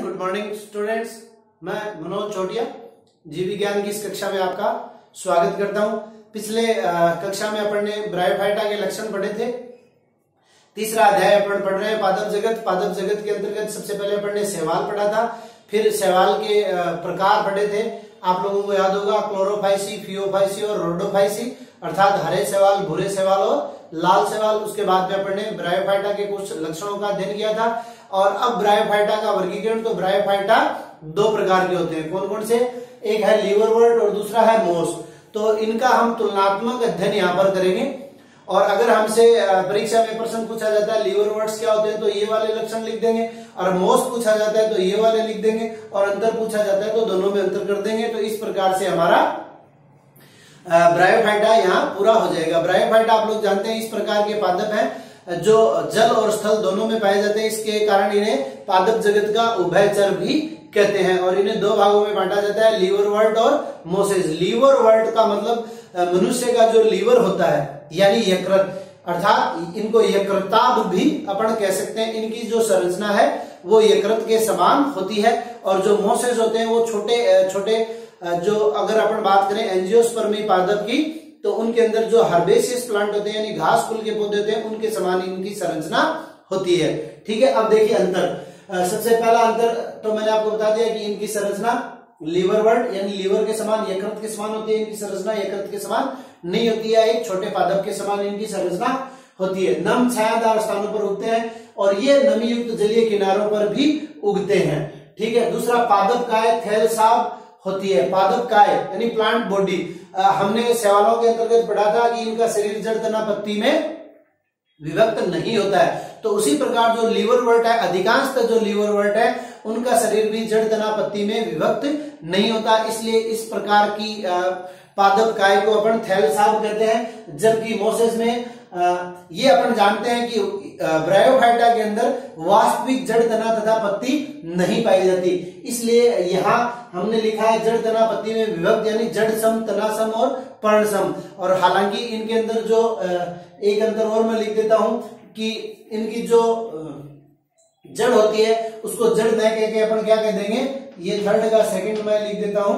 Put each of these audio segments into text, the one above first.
Good morning students. मैं मनोज चौटिया जीव विज्ञान की इस कक्षा में आपका स्वागत करता हूं। पिछले कक्षा में अपन ने ब्रायोफाइटा के लक्षण पढ़े थे। तीसरा अध्याय अपन पढ़ रहे हैं पादप जगत। पादप जगत के अंतर्गत सबसे पहले अपन ने शैवाल पढ़ा था, फिर शैवाल के प्रकार पढ़े थे। आप लोगों को याद होगा क्लोरोफाइसी, फियोफाइसी और रोडोफाइसी, अर्थात हरे शैवाल, भूरे शैवाल और लाल शैवाल। उसके बाद में अपन ने ब्रायोफाइटा के कुछ लक्षणों का अध्ययन किया था। और अब ब्रायोफाइटा का वर्गीकरण, तो ब्रायोफाइटा दो प्रकार के होते हैं। कौन कौन से? एक है लीवरवर्ट और दूसरा है मोस। तो इनका हम तुलनात्मक अध्ययन यहाँ पर करेंगे। और अगर हमसे परीक्षा में प्रश्न पूछा जाता है लीवरवर्ट्स क्या होते हैं, तो ये वाले लक्षण लिख देंगे, और मोस पूछा जाता है तो ये वाले लिख देंगे, और अंतर पूछा जाता है तो दोनों में अंतर कर देंगे। तो इस प्रकार से हमारा ब्रायोफाइटा यहाँ पूरा हो जाएगा। ब्रायोफाइटा आप लोग जानते हैं इस प्रकार के पादप हैं जो जल और स्थल दोनों में पाए जाते हैं। इसके कारण इन्हें पादप जगत का उभयचर भी कहते हैं। और इन्हें दो भागों में बांटा जाता है, लीवरवर्ट और मोसेस। लीवरवर्ट का मतलब मनुष्य का जो लीवर होता है यानी यकृत, अर्थात इनको यकृताभ भी अपन कह सकते हैं। इनकी जो संरचना है वो यकृत के समान होती है। और जो मोसेस होते हैं वो छोटे छोटे जो, अगर अपन बात करें एंजियोस्पर्मी पादप की, तो उनके अंदर जो हर्बेसियस प्लांट होते हैं यानी घास कुल के पौधे होते हैं, उनके समान इनकी संरचना होती है। ठीक है, अब देखिए अंतर। सबसे पहला अंतर तो मैंने आपको बता दिया कि इनकी संरचना लीवरवर्ट यानी लीवर के समान, यकृत के समान होती है। इनकी संरचना यकृत के समान नहीं होती है, एक छोटे पादप के समान इनकी संरचना होती है। नम छायादार स्थानों पर उगते हैं और ये नमी युक्त जलीय किनारों पर भी उगते हैं। ठीक है, दूसरा पादप काय थैलसाब होती है। पादप काय यानी प्लांट बॉडी, हमने शैवालों के अंतर्गत पढ़ा था कि इनका शरीर जड़ तना पत्ती में विभक्त नहीं होता है। तो उसी प्रकार जो लीवरवर्ट है, अधिकांशतः जो लीवरवर्ट है उनका शरीर भी जड़ तना पत्ती में विभक्त नहीं होता, इसलिए इस प्रकार की पादप काय को अपन थैलसाब कहते हैं। जबकि मोसेस में ये अपन जानते हैं कि ब्रायोफाइटा के अंदर वास्तविक जड़ तना तथा पत्ती नहीं पाई जाती, इसलिए यहाँ हमने लिखा है जड़ तना पत्ती में विभक्त यानी जड़ सम, तना सम और पर्ण सम। और हालांकि इनके अंदर जो एक अंतर और मैं लिख देता हूं कि इनकी जो जड़ होती है उसको जड़ न कह के अपन क्या कह देंगे, ये थर्ड का सेकंड मैं लिख देता हूं,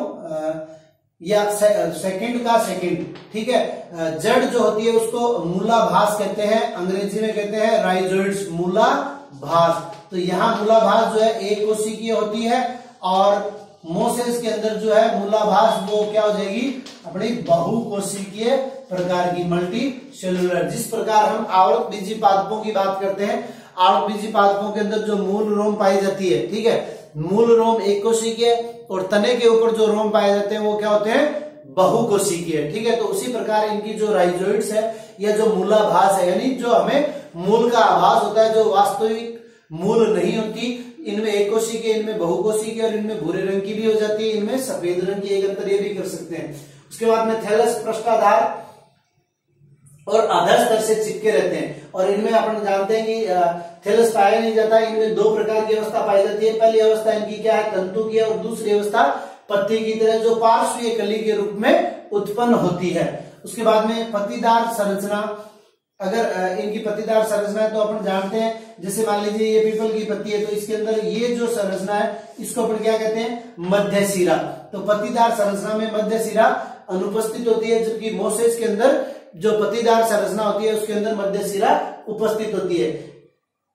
या सेकंड का सेकंड। ठीक है, जड़ जो होती है उसको मूलाभास कहते हैं, अंग्रेजी में कहते हैं राइजोइड्स, मूलाभास। तो यहाँ मूलाभास जो है एक कोशिकीय होती है, और मोसेस के अंदर जो है मूलाभास वो क्या हो जाएगी, अपनी बहुकोशिकीय प्रकार की, मल्टी सेलुलर। जिस प्रकार हम आवृत बीजी पादपों की बात करते हैं, आवृत बीजी पादपों के अंदर जो मूल रोम पाई जाती है, ठीक है, मूल रोम एक कोशिकीय, और तने के ऊपर जो रोम पाए जाते हैं वो क्या होते हैं, बहुकोशिकीय। ठीक है, तो उसी प्रकार इनकी जो राइजोइड्स है या जो मूलाभास है, यानी जो हमें मूल का आभास होता है, जो वास्तविक मूल नहीं होती, इनमें एक कोशिकीय, इनमें बहुकोशिकीय, और इनमें भूरे रंग की भी हो जाती है, इनमें सफेद रंग की। एक अंतर ये भी कर सकते हैं। उसके बाद में थैलस पृष्ठाधार और आधार स्तर से चिपके रहते हैं, और इनमें अपन जानते हैं कि थैलस पाया नहीं जाता। इनमें दो प्रकार की अवस्था पाई जाती है। पहली अवस्था इनकी क्या है, तंतु की, और दूसरी अवस्था पत्ती की तरह जो पार्श्वीय कली के रूप में उत्पन्न होती है। उसके बाद में पत्तीदार संरचना, अगर इनकी पत्तीदार संरचना है तो अपन जानते हैं, जैसे मान लीजिए ये पीपल की पत्ती है, तो इसके अंदर ये जो संरचना है इसको अपन क्या कहते हैं, मध्य सिरा। तो पत्तीदार संरचना में मध्य सिरा अनुपस्थित होती है, जबकि मोसेस के अंदर जो पत्तीदार संरचना होती है उसके अंदर मध्य सिरा उपस्थित होती है।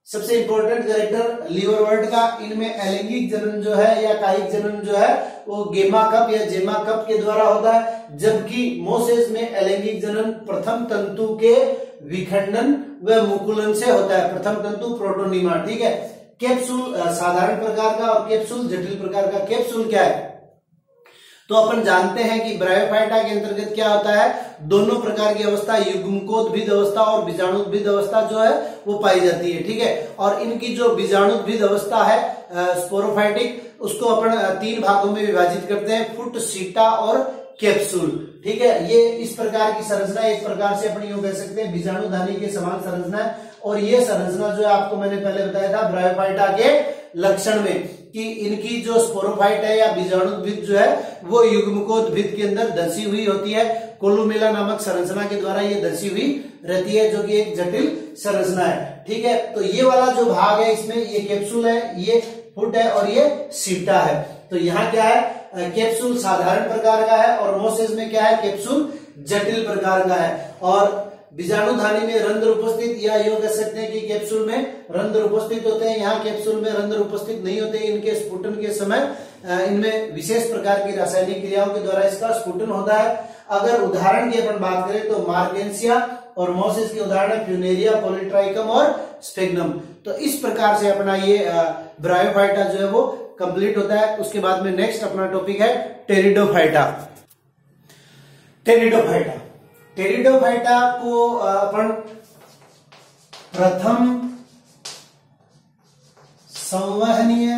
सबसे इंपॉर्टेंट कैरेक्टर लीवरवर्ट का, इनमें अलैंगिक जनन जो है या कायिक जनन जो है वो गेमा कप या जेमा कप के द्वारा होता है, जबकि मोसेस में अलैंगिक जनन प्रथम तंतु के विखंडन व मुकुलन से होता है। प्रथम तंतु प्रोटोनीमा। ठीक है, कैप्सूल साधारण प्रकार का और कैप्सूल जटिल प्रकार का। कैप्सूल क्या है, तो अपन जानते हैं कि ब्रायोफाइटा के अंतर्गत क्या होता है, दोनों प्रकार की अवस्था, युग्मकोद्भिद अवस्था और बीजाणुद्भिद अवस्था जो है वो पाई जाती है। ठीक है, और इनकी जो बीजाणुद्भिद अवस्था है स्पोरोफाइटिक, उसको अपन तीन भागों में विभाजित करते हैं, फुट, सीटा और कैप्सूल। ठीक है, ये इस प्रकार की संरचना, एक प्रकार से अपन यूं कह सकते हैं बीजाणुधानी के समान संरचना है। और ये संरचना जो है आपको मैंने पहले बताया था ब्रायोफाइटा के लक्षण में, कि इनकी जो स्पोरोफाइट है या बीजाणुद्भिद जो है वो युग्मकोद्भिद के अंदर धंसी हुई होती है। कोलुमेला नामक संरचना के द्वारा ये धंसी हुई रहती है, जो कि एक जटिल संरचना है। ठीक है, तो ये वाला जो भाग है इसमें ये कैप्सूल है, ये फुट है और ये सीटा है। तो यहाँ क्या है, कैप्सूल साधारण प्रकार का है और मोसेस में क्या है, कैप्सूल जटिल प्रकार का है। और बीजाणुधानी में रंध्र उपस्थित, या यूं कह सकते हैं कि कैप्सूल में रंध्र उपस्थित होते हैं, यहाँ कैप्सूल में रंध्र उपस्थित नहीं होते। इनके स्फुटन के समय इनमें विशेष प्रकार की रासायनिक क्रियाओं के द्वारा इसका स्फुटन होता है। अगर उदाहरण की अपन बात करें तो मार्केंसिया और मोसेस के उदाहरण है फ्यूनेरिया, पॉलीट्राइकम और स्फेग्नम। तो इस प्रकार से अपना ये ब्रायोफाइटा जो है वो कंप्लीट होता है। उसके बाद में नेक्स्ट अपना टॉपिक है टेरिडोफाइटा। टेरिडोफाइटा, टेरिडोफाइटा को अपन प्रथम संवहनीय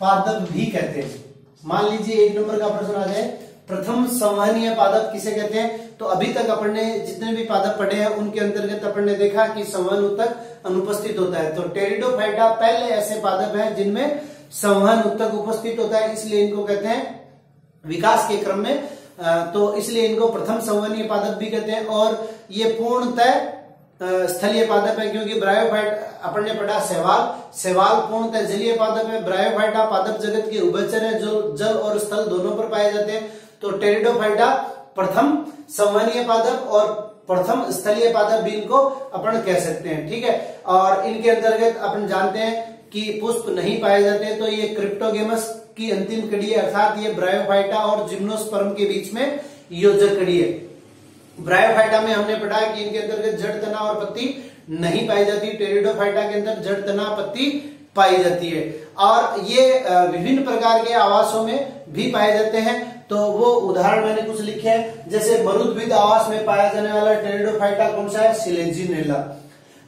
पादप भी कहते हैं। मान लीजिए 1 नंबर का प्रश्न आ जाए, प्रथम संवहनीय पादप किसे कहते हैं? तो अभी तक अपन ने जितने भी पादप पढ़े हैं उनके अंतर्गत अपन ने देखा कि संवहन ऊतक अनुपस्थित होता है। तो टेरिडोफाइटा पहले ऐसे पादप हैं जिनमें संवहन ऊतक उपस्थित होता है, इसलिए इनको कहते हैं विकास के क्रम में, तो इसलिए इनको प्रथम संवहनीय पादप भी कहते हैं। और ये पूर्णतः स्थलीय पादप है, क्योंकि ब्रायोफाइट अपन ने पढ़ा शैवाल पूर्णतः जलीय पादप है। ब्रायोफाइटा पादप जगत के उभयचर है जो जल और स्थल दोनों पर पाए जाते हैं। तो टेरिडोफाइटा प्रथम संवहनीय पादप और प्रथम स्थलीय पादप भी इनको अपन कह सकते हैं, ठीक है। और इनके अंतर्गत अपन जानते हैं कि पुष्प नहीं पाए जाते, तो ये क्रिप्टोगेमस की अंतिम कड़ी है, अर्थात ये ब्रायोफाइटा और जिम्नोस्पर्म के बीच में योजक कड़ी है। ब्रायोफाइटा में हमने पढ़ा कि इनके अंतर्गत जड़, तना और पत्ती नहीं पाई जाती। टेरिडोफाइटा के अंदर जड़, तना, पत्ती पाई जाती है। और ये विभिन्न प्रकार के आवासों में भी पाए जाते हैं। तो वो उदाहरण मैंने कुछ लिखे हैं, जैसे मरुद्भिद आवास में पाया जाने वाला टेरिडोफाइटा कौन सा है? सिलेजिनेला।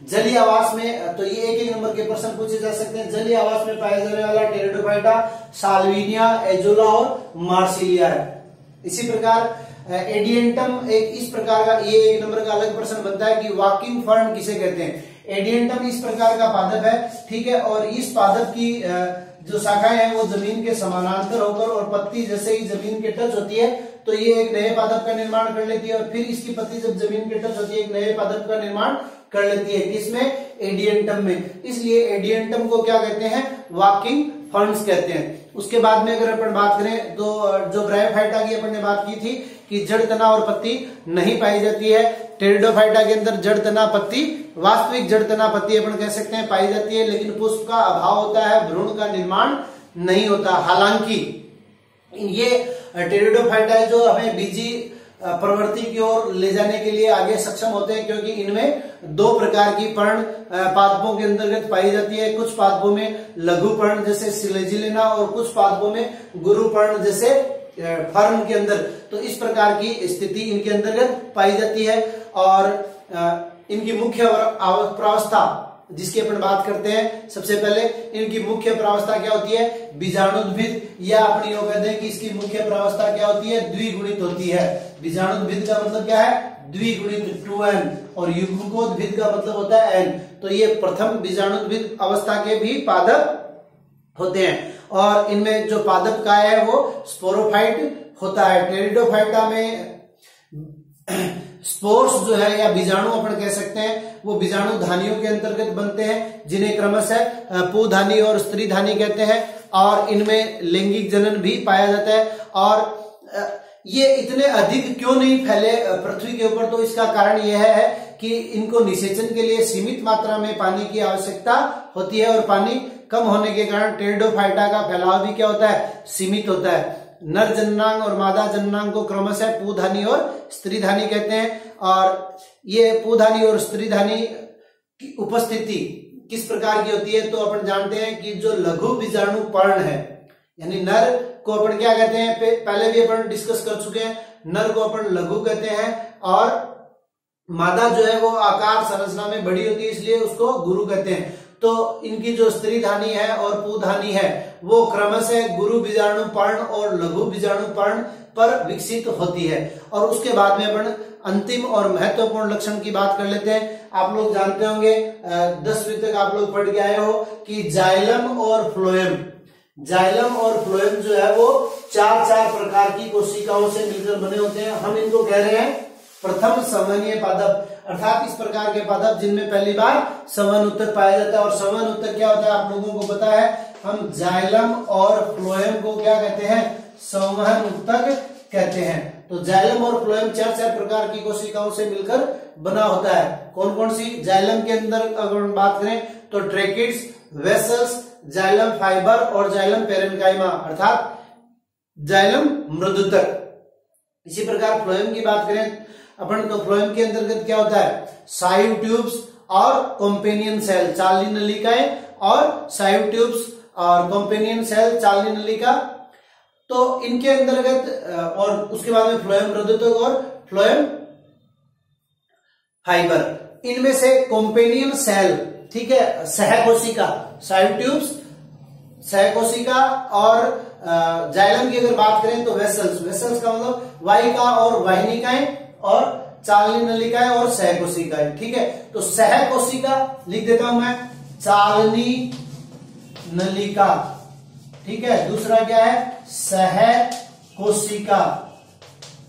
जलीय आवास में, तो ये 1-1 नंबर के प्रश्न पूछे जा सकते हैं। जलीय आवास में पाया जाने वाला टेरिडोफाइटा साल्विनिया, एजोला और मार्सिलिया है। इसी प्रकार एडियंटम एक इस प्रकार का, ये 1 नंबर का अलग प्रश्न बनता है कि वॉकिंग फर्न किसे कहते हैं? एडियंटम इस प्रकार का पादप है, ठीक है। और इस पादप की जो शाखाएं हैं वो जमीन के समानांतर होकर और पत्ती जैसे ही जमीन के टच होती है तो ये एक नए पादप का निर्माण कर लेती है, और फिर इसकी पत्ती जब जमीन के टच होती है एक नए पादप का निर्माण कर लेती है। किसमें? एडियंटम में। इसलिए एडियंटम को क्या कहते हैं? वॉकिंग फर्न्स कहते हैं। उसके बाद में अगर अपन बात करें तो जो ब्रायोफाइटा की अपन ने बात की थी कि जड़, तना और पत्ती नहीं पाई जाती है। टेरिडोफाइटा के अंदर जड़, तना, पत्ती, वास्तविक जड़, तना, पत्ती अपन कह सकते हैं पाई जाती है, लेकिन पुष्प का अभाव होता है, भ्रूण का निर्माण नहीं होता। हालांकि ये टेरिडोफाइटा है जो हमें बीजी प्रवृत्ति की ओर ले जाने के लिए आगे सक्षम होते हैं, क्योंकि इनमें 2 प्रकार की पर्ण पादपों के अंतर्गत पाई जाती है। कुछ पादपों में लघु पर्ण जैसे सिलेजिलेना और कुछ पादपों में गुरु पर्ण जैसे फर्न के अंदर। तो इस प्रकार की स्थिति इनके अंतर्गत पाई जाती है। और इनकी मुख्य प्रावस्था जिसकी अपन बात करते हैं, सबसे पहले इनकी मुख्य प्रावस्था क्या होती है? बीजाणुद्भिद, या अपनी योग कहते हैं कि इसकी मुख्य प्रावस्था क्या होती है? द्विगुणित होती है। बीजाणुद्भिद का मतलब क्या है? द्विगुणित, 2n, और युग्मकोद्भिद का मतलब होता है n। तो ये प्रथम बीजाणुद्भिद अवस्था के भी पादप होते हैं। और इनमें जो पादप काय है वो स्पोरोफाइट होता है। टेरिडोफाइटा में स्पोर्स जो है या बीजाणु अपन कह सकते हैं वो बीजाणु धानियों के अंतर्गत बनते हैं, जिन्हें क्रमशः पुधानी और स्त्रीधानी कहते हैं। और इनमें लैंगिक जनन भी पाया जाता है। और ये इतने अधिक क्यों नहीं फैले पृथ्वी के ऊपर? तो इसका कारण यह है कि इनको निषेचन के लिए सीमित मात्रा में पानी की आवश्यकता होती है, और पानी कम होने के कारण टेरिडोफाइटा का फैलाव भी क्या होता है? सीमित होता है। नर जननांग और मादा जननांग को क्रमशः पुधानी और स्त्रीधानी कहते हैं। और ये पुधानी और स्त्रीधानी की उपस्थिति किस प्रकार की होती है? तो अपन जानते हैं कि जो लघु बीजाणु पर्ण है, यानी नर को अपन क्या कहते हैं? पहले भी अपन डिस्कस कर चुके हैं। नर को अपन लघु कहते हैं, और मादा जो है वो आकार संरचना में बड़ी होती है, इसलिए उसको गुरु कहते हैं। तो इनकी जो स्त्रीधानी है और पुधानी है वो क्रमशः गुरु बीजाणु पर्ण और लघु बीजाणु पर्ण पर विकसित होती है। और उसके बाद में अपन अंतिम और महत्वपूर्ण लक्षण की बात कर लेते हैं। आप लोग जानते होंगे 10वीं तक आप लोग पढ़ के आए हो कि जाइलम और फ्लोएम, जाइलम और फ्लोएम जो है वो 4 प्रकार की कोशिकाओं से मिलकर बने होते हैं। हम इनको कह रहे हैं प्रथम संवहनीय पादप। अर्थात इस प्रकार के पादप जिनमें पहली बार संवहन ऊतक पाया जाता है। और संवहन ऊतक क्या होता है आप लोगों को पता है, हम जाइलम और फ्लोएम को क्या कहते हैं, संवहन ऊतक कहते हैं। तो जाइलम और फ्लोएम चार प्रकार की कोशिकाओं से मिलकर बना होता है। कौन कौन सी? जाइलम के अंदर अगर हम बात करें तो ट्रेकिड्स, वेसल्स, जाइलम फाइबर और जाइलम पेरेन्काइमा अर्थात जाइलम मृदुतक। इसी प्रकार फ्लोएम की बात करें अपन तो फ्लोएम के अंतर्गत क्या होता है, साइव ट्यूब्स और कॉम्पेनियन सेल, चालनी नलिकाएं और साइव ट्यूब्स और कॉम्पेनियन सेल, चालनी नलिका। तो इनके अंतर्गत और उसके बाद में फ्लोएम मृदुतक और फ्लोएम फाइबर। इनमें से कॉम्पेनियन सेल, ठीक है, सहकोशिका, साइव ट्यूब्स, सहकोशिका और जाइलम की अगर बात करें तो वेसल्स, वेसल्स का मतलब वाहिका और वाहिनिकाएं और चालनी नलिकाएं और सहकोशिकाएं, ठीक है। तो सहकोशिका लिख देता हूं मैं, चालनी नलिका, ठीक है। दूसरा क्या है, सहकोशिका।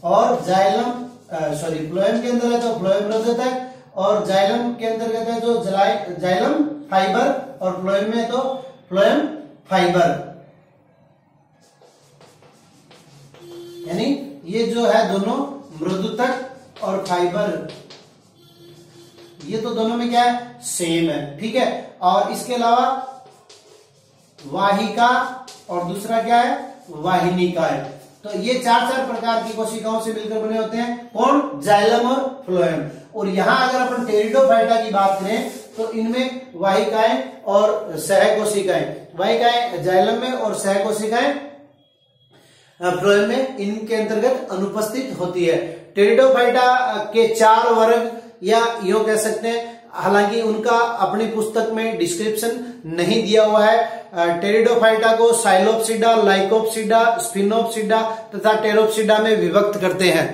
और जाइलम फ्लोएम के अंदर है तो फ्लोएम मृदुतक और जाइलम के अंतर्गत है जो जाइलम फाइबर और फ्लोएम में तो फ्लोएम फाइबर। यानी ये जो है दोनों मृदुतक और फाइबर, ये तो दोनों में क्या है, सेम है, ठीक है। और इसके अलावा वाहिका और दूसरा क्या है, वाहिनिका है। तो ये चार प्रकार की कोशिकाओं से मिलकर बने होते हैं। कौन? जाइलम और फ्लोएम। और यहां अगर अपन टेरिडोफाइटा की बात करें तो इनमें वाहिकाएं और सहकोशिकाएं, वाहिकाएं जाइलम में और सहकोशिकाएं फ्लोएम में इनके अंतर्गत अनुपस्थित होती है। टेरिडोफाइटा के 4 वर्ग या यूं कह सकते हैं, हालांकि उनका अपनी पुस्तक में डिस्क्रिप्शन नहीं दिया हुआ है। टेरिडोफाइटा को साइलोप्सिडा, लाइकोप्सिडा, स्पिनोप्सिडा तथा टेरोप्सिडा में विभक्त करते हैं।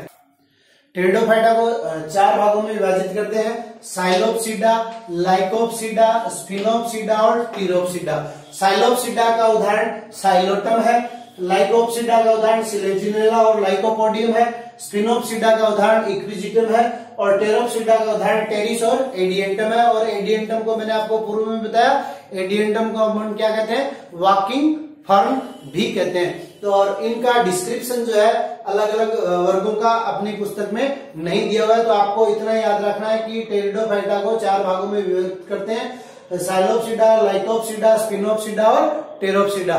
टेरिडोफाइटा को 4 भागों में विभाजित करते हैं, साइलोप्सिडा, लाइकोप्सिडा, स्पिनोप्सिडा और टेरोप्सिडा। साइलोप्सिडा का उदाहरण साइलोटम है, लाइकोप्सिडा का उदाहरण सिलेजिनेला और लाइकोपोडियम है, स्पिनोप्सिडा का उदाहरण इक्विजिटम है और टेरोप्सिडा का उदाहरण टेरिस और एडिएंटम है। और एडिएंटम को मैंने आपको पूर्व में बताया, एडिएंटम को हम क्या कहते हैं, वॉकिंग फर्न भी कहते हैं। तो और इनका डिस्क्रिप्शन जो है अलग अलग वर्गों का अपनी पुस्तक में नहीं दिया हुआ है। तो आपको इतना याद रखना है कि टेरिडोफाइटा को 4 भागों में विभक्त करते हैं, साइलोप्सिडा, लाइकोप्सिडा, स्पिनोप्सिडा और टेरोप्सिडा।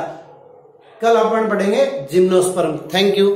कल अपन पढ़ेंगे जिम्नोस्पर्म। Thank you.